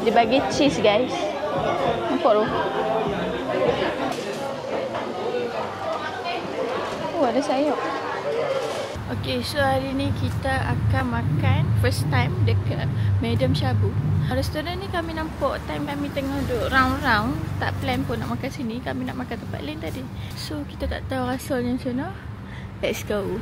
Dia bagi cheese guys. Nampak tu? Oh, ada sayur. Okay, so hari ni kita akan makan first time dekat Madam Shabu. Restoran ni kami nampak time kami tengah duduk round-round. Tak plan pun nak makan sini. Kami nak makan tempat lain tadi. So, kita tak tahu rasanya macam mana. Let's go.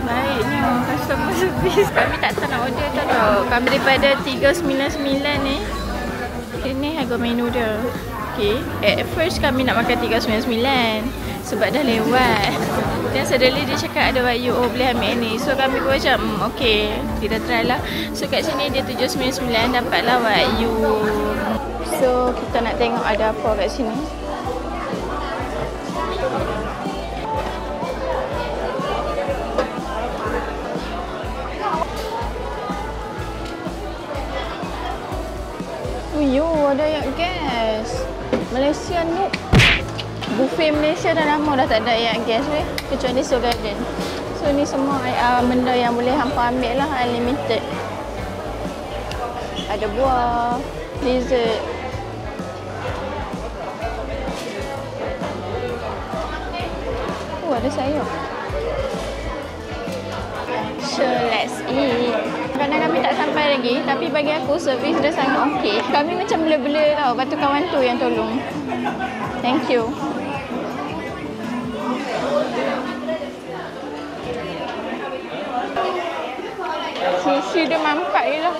Baiknya customer service. Kami tak tahu nak order tau. Kami daripada 399 ni. Ini harga menu dia. Okay. At first kami nak makan 399 sebab dah lewat. Dan suddenly dia cakap ada Wagyu, oh boleh ambil ni. So kami pun macam okay, kita try lah. So kat sini dia 799 dapatlah Wagyu. So kita nak tengok ada apa kat sini. Yo, ada ayak gas. Malaysia ni buffet Malaysia dah lama dah tak ada ayak gas weh, kecuali Seoul Garden. So ni semua benda yang boleh hampa ambil lah, unlimited. Ada buah, dessert. Oh, ada sayur. So let's eat. Kadang kami tak sampai lagi, tapi bagi aku servis dia sangat okey. Kami macam bela-bela tau, lepas tu kawan tu yang tolong. Thank you. Sushi dia mampat je lah.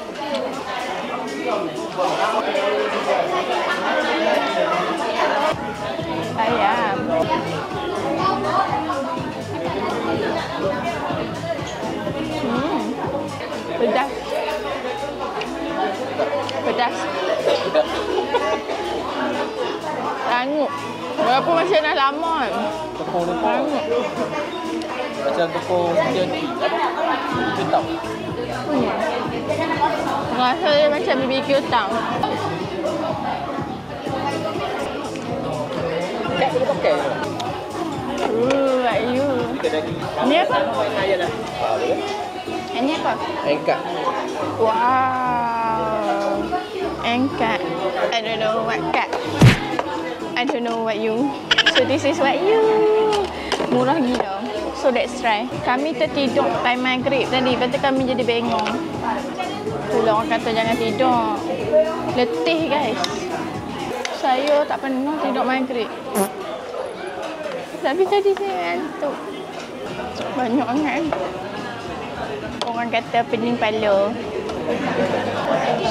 Ayam. Pedas. Pedas. Rangup. Walaupun masih dah lama kan. Tepung-tepung. Macam tepung BBQ tau. Rasa dia macam BBQ tau. Tak boleh pakai. Wagyu. Ni apa? Ini apa? Engkat. Wow. Engkat. I don't know what cat. I don't know what you. So this is what you. Murah gila. So let's try. Kami tertidur time maghrib tadi. Lepas tu kami jadi bengong. Pula orang kata jangan tidur. Letih guys. Saya tak pernah tidur maghrib. Tapi tadi saya ngantuk. Banyak sangat. Orang kata pening kepala.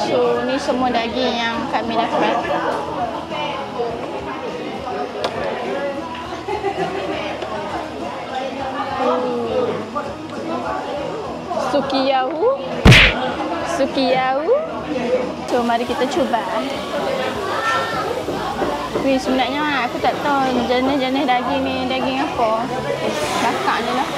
So ni semua daging yang kami dapat. Sukiyahu. Sukiyahu. So mari kita cuba. Wih, sebenarnya aku tak tahu jenis-jenis daging ni daging apa. Cakap je lah.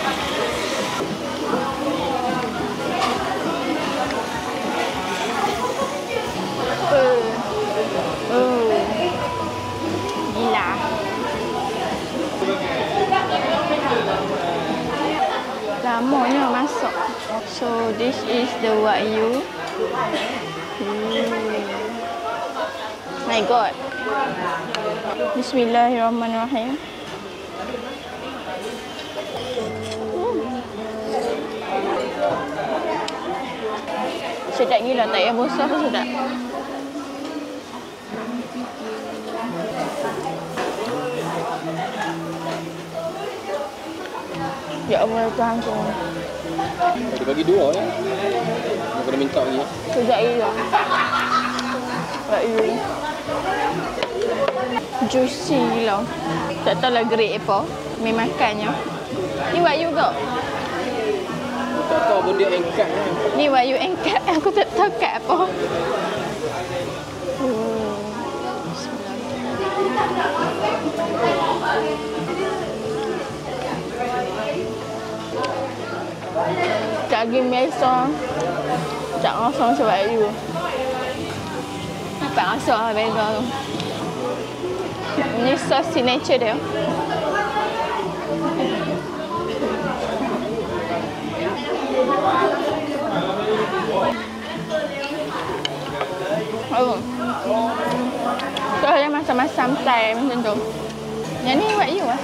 Gila. Lamanya masuk. So this is the Wagyu. My God. Bismillahirrahmanirrahim. Sedap gila, tak payah bosah pun sedap. Ya Allah Tuhan ku. Dia bagi dua ya. Dia kena minta lagi ya. Sedap gila. Wagyu. Juicy gila. Tak tahu lah grade apa. Mi makannya. Ni Wagyu ke? Tak tahu pun dia engkat kan. Ni Wagyu engkat. Aku tak tahu kat apa. Daging biasa. Tak rasa macam Wagyu. Tak rasa lah beza tu. Ni sos signature dia. Oh. So dia masam-masam Thai macam tu. Yang ni what you lah.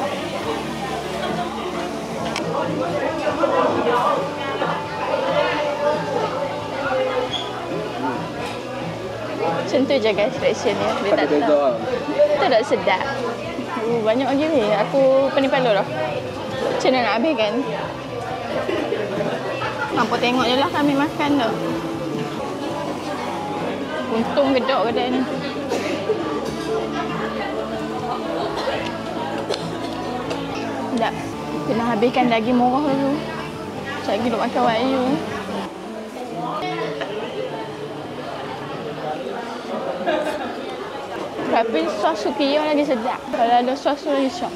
Macam tu je guys reaction dia. Dia tak tahu. Tu tak sedap. Banyak lagi ni. Aku pening kepala dah. Macam mana nak habiskan? Hampa tengok je lah kami makan tu. Untung gedok kedai ni. Tak. Kena habiskan daging murah dulu. Sekejap lagi duk makan Wahyu. Tapi sos sukiya lagi sedap. Kalau ada sos tu lagi syok.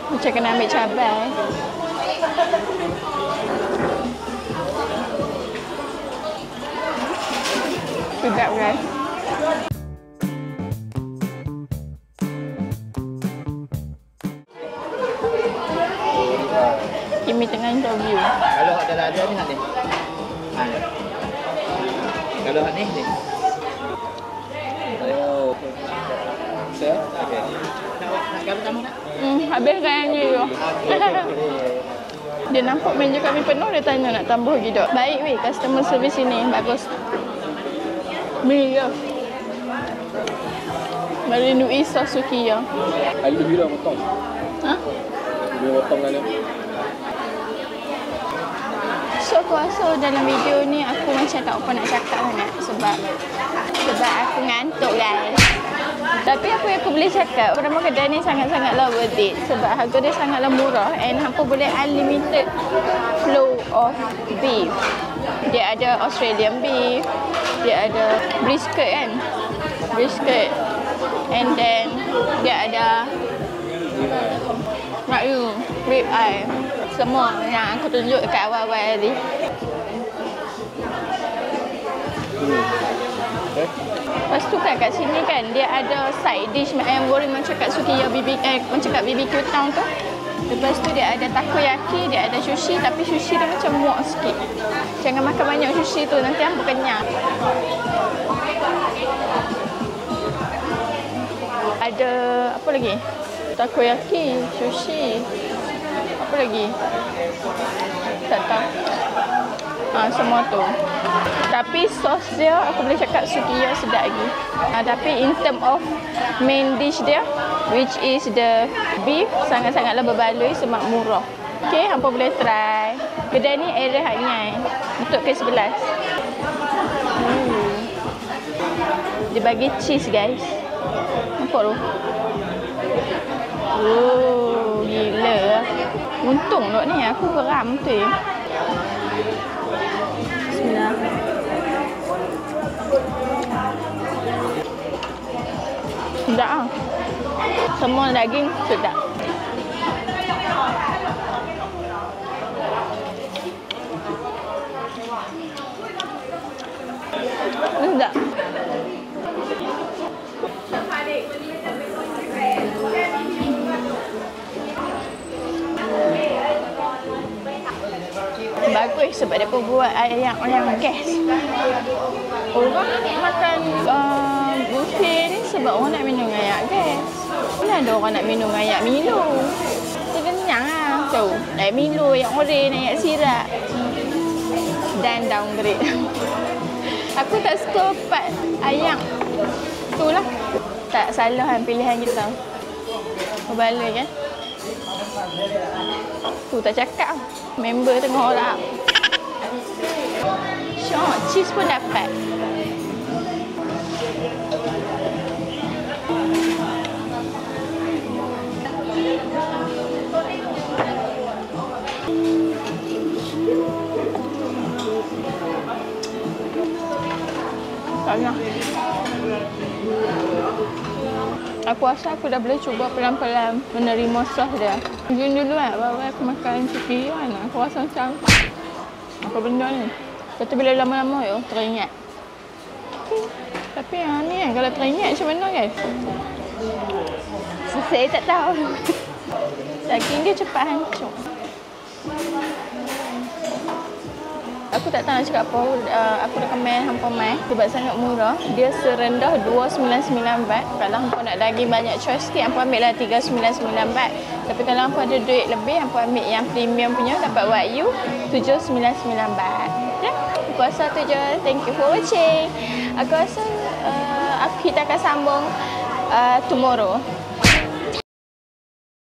Macam kena ambil cabai. Sedap guys. Kimi tengah interview. Kalau dah ada ni ni. Ha. Kalau ni ni. Oh. Saya? Okey. Nak gambar kamu nak? Habiskan yang ni tu. Dia nampak meja kami penuh, dia tanya nak tambah lagi tak. Baik weh, customer service sini. Bagus. Mega. Merindui sos sukiya. Alu bila potong? Ha? Bila potong kan dia? So aku rasa dalam video ni aku macam tak apa nak cakap sangat sebab aku ngantuk guys. Tapi apa yang aku boleh cakap, pertama kedai ni sangat-sangatlah worth it sebab harga dia sangatlah murah and hampa boleh unlimited flow of beef. Dia ada Australian beef, dia ada brisket kan, brisket, and then dia ada Wagyu, rib eye, semua yang aku tunjuk dekat awal-awal tadi. Lepas tu kan kat sini kan dia ada side dish ayam goreng macam kat Sukiya macam kat BBQ Town tu. Lepas tu dia ada takoyaki, dia ada sushi tapi sushi dia macam muak sikit. Jangan makan banyak sushi tu nanti hampa kenyang. Ada apa lagi? Takoyaki, sushi. Apa lagi? Tak tahu. Semua tu. Tapi sos dia aku boleh cakap Sukiya sedap lagi. Tapi in term of main dish dia which is the beef sangat-sangatlah berbaloi sebab murah. Okay, hampa boleh try. Kedai ni area Hanyai. Untuk ke-11. Dia bagi cheese guys. Nampak tu? Oh, gila. Untung dok ni aku geram tu. Bismillah. Sedap ah. Semua daging sedap. Sedap. Bagus sebab dia pun buat yang gas. Orang makan buffet ni sebab orang nak minum air gas. Mana ada orang nak minum air Milo. Dia kenyang lah. Tu, air Milo, yang oren, air sirap. Dan downgrade. Aku tak suka part ayam. Itulah. Tak salah kan pilihan kita. Berbaloi kan? Tu tak cakap. Member tengah orang. Syok, cheese pun dapat. Tak. Aku rasa aku dah boleh cuba pelan-pelan menerima sos dia. Mungkin dulu kan, baru aku makan Sukiya kan. Aku rasa macam apa benda ni? Lepas tu bila lama-lama teringat. Tapi yang ni kan, kalau teringat macam mana kan? Saya tak tahu. Daging dia cepat hancur. Aku tak tahu nak cakap apa. Aku recommend hampa mai sebab sangat murah. Dia serendah 299 baht. Kalau hampa nak daging banyak choice sikit, hampa ambil lah 399 baht. Tapi kalau hampa ada duit lebih, hampa ambil yang premium punya, dapat Wagyu 799 baht. Ya, aku rasa tu je. Thank you for watching. Aku rasa kita akan sambung tomorrow.